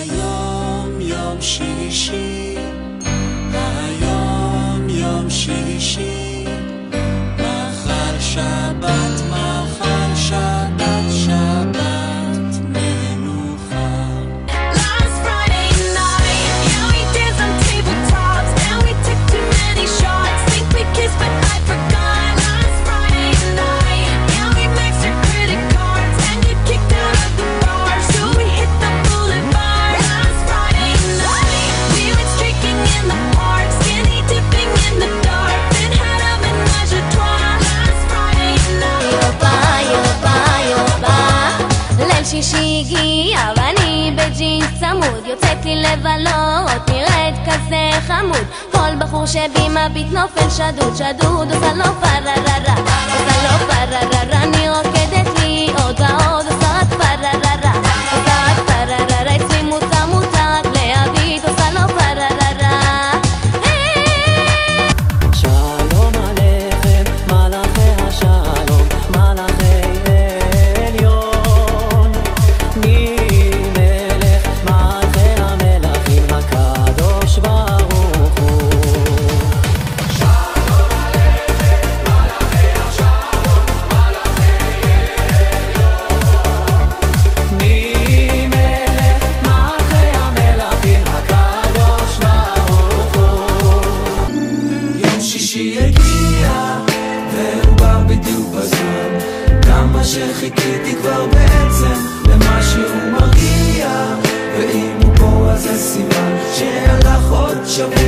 היום יום שישי, היום יום שישי, מחר שבת, מחר שבת, שבת מנוחה. Last Friday night, yeah, we danced on tabletops, and we took too many shots. Think we kissed, but I forgot. Last Friday night, yeah, we maxed our credit cards and get kicked out of the bar, so we hit the boulevard. Last Friday night, we went streaking in the park, skinny dipping in the dark, then had a menage a trois. Last Friday night. ליל שישי הגיע ואני בג'ינס צמוד, יוצאת לי לבלות, נראית כזה חמוד. כל בחור שבי מביט נופל שדוד, שדוד עושה לו פרררה, עושה לו פרררה, אני רוקדת לי עוד ועוד, עושה רק פרררה, עושה רק פרררה, אצלי מותר מותר רק להביט, עושה לו פרררה. שלום עליכם מלאכי השלום, מלאכי עליון, מי מלך מלכי המלכים הקדוש ברוך הוא. שלום עליכם מלאכי השלום, מלאכי עליון, מי מלך מלכי המלכים הקדוש ברוך הוא. יום שישי הגיע והוא בא בדיוק בזמן, כמה שחיכיתי כבר בעצם למה שהוא מרגיע, ואם הוא פה אז זה סימן שהלך עוד שבוע.